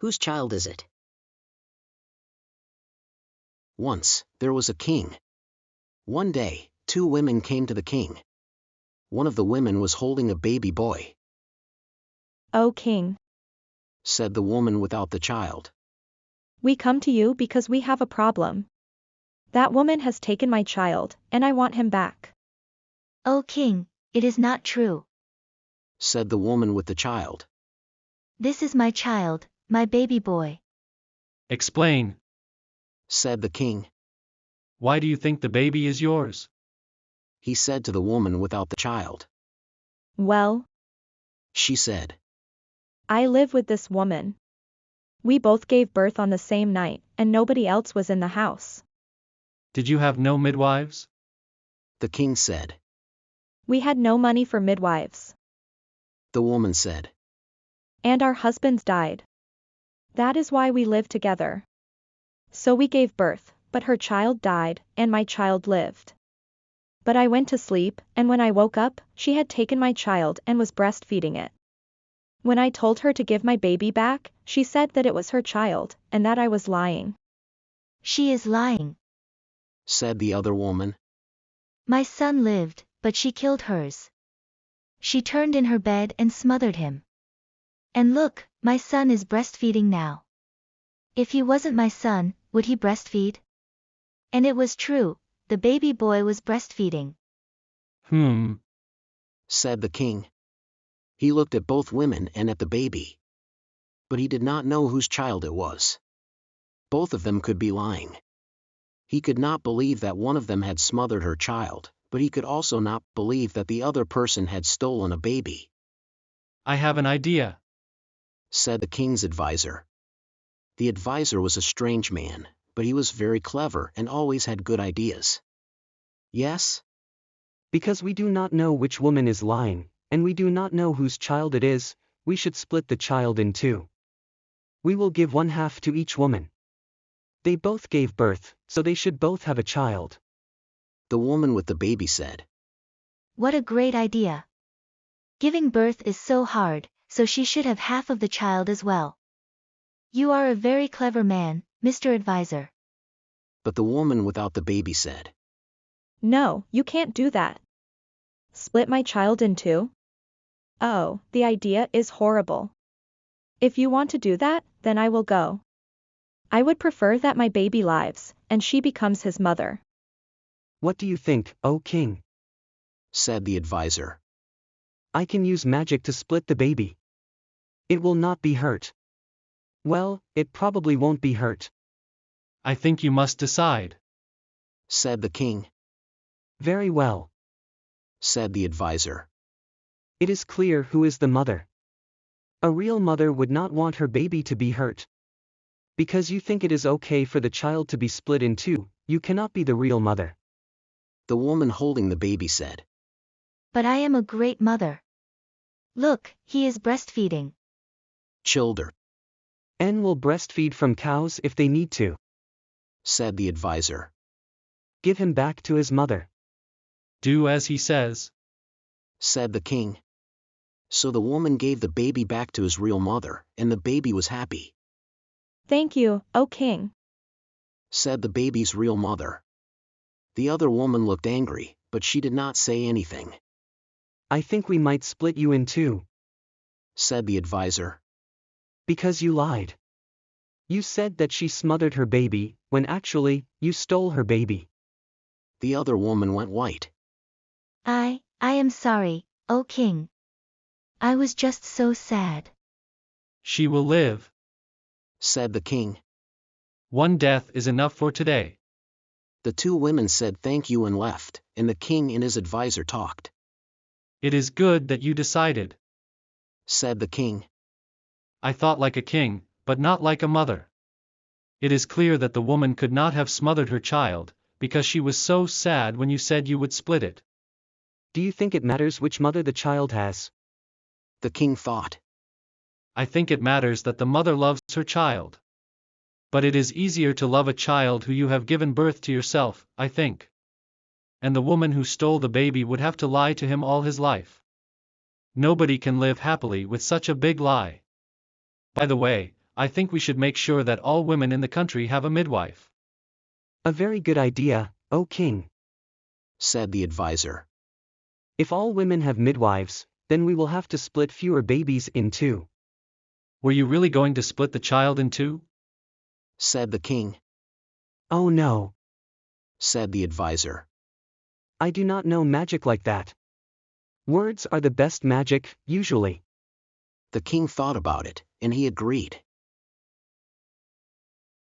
Whose child is it? Once, there was a king. One day, two women came to the king. One of the women was holding a baby boy. O king, Said the woman without the child. we come to you because we have a problem. That woman has taken my child, and I want him back. O king, it is not true. Said the woman with the child. This is my child, my baby boy. Explain. Said the king. Why do you think the baby is yours? He said to the woman without the child. Well, She said. I live with this woman. We both gave birth on the same night, and nobody else was in the house. Did you have no midwives? The king said. We had no money for midwives. The woman said. And our husbands died. That is why we live together. So we gave birth, but her child died, and my child lived. But I went to sleep, and when I woke up, she had taken my child and was breastfeeding it. When I told her to give my baby back, she said that it was her child, and that I was lying. She is lying. Said the other woman. My son lived, but she killed hers. She turned in her bed and smothered him. And look, my son is breastfeeding now. If he wasn't my son, would he breastfeed? And it was true, the baby boy was breastfeeding. Said the king. He looked at both women and at the baby. But he did not know whose child it was. Both of them could be lying. He could not believe that one of them had smothered her child, but he could also not believe that the other person had stolen a baby. I have an idea. Said the king's advisor. The advisor was a strange man, but he was very clever and always had good ideas. Yes? Because we do not know which woman is lying, and we do not know whose child it is, we should split the child in two. We will give 1/2 to each woman. They both gave birth, so they should both have a child. The woman with the baby said. What a great idea. Giving birth is so hard, so she should have half of the child as well. You are a very clever man, Mr. Advisor. But the woman without the baby said. No, you can't do that. Split my child in two? Oh, the idea is horrible. If you want to do that, then I will go. I would prefer that my baby lives, and she becomes his mother. What do you think, O king? Said the advisor. I can use magic to split the baby. It will not be hurt. Well, it probably won't be hurt. I think you must decide. Said the king. Very well. Said the advisor. It is clear who is the mother. A real mother would not want her baby to be hurt. Because you think it is okay for the child to be split in two, you cannot be the real mother. The woman holding the baby said. But I am a great mother. Look, he is breastfeeding. Childer. N will breastfeed from cows if they need to. Said the advisor. Give him back to his mother. Do as he says. Said the king. So the woman gave the baby back to his real mother, and the baby was happy. Thank you, O king. Said the baby's real mother. The other woman looked angry, but she did not say anything. I think we might split you in two. Said the advisor. Because you lied. You said that she smothered her baby, when actually, you stole her baby. The other woman went white. I am sorry, O king. I was just so sad. She will live. Said the king. One death is enough for today. The two women said thank you and left, and the king and his advisor talked. It is good that you decided. Said the king. I thought like a king, but not like a mother. It is clear that the woman could not have smothered her child, because she was so sad when you said you would split it. Do you think it matters which mother the child has? The king thought. I think it matters that the mother loves her child. But it is easier to love a child who you have given birth to yourself, I think. And the woman who stole the baby would have to lie to him all his life. Nobody can live happily with such a big lie. By the way, I think we should make sure that all women in the country have a midwife. A very good idea, O king. said the advisor. If all women have midwives, then we will have to split fewer babies in two. Were you really going to split the child in two? said the king. Oh no. said the advisor. I do not know magic like that. Words are the best magic, usually. The king thought about it, and he agreed.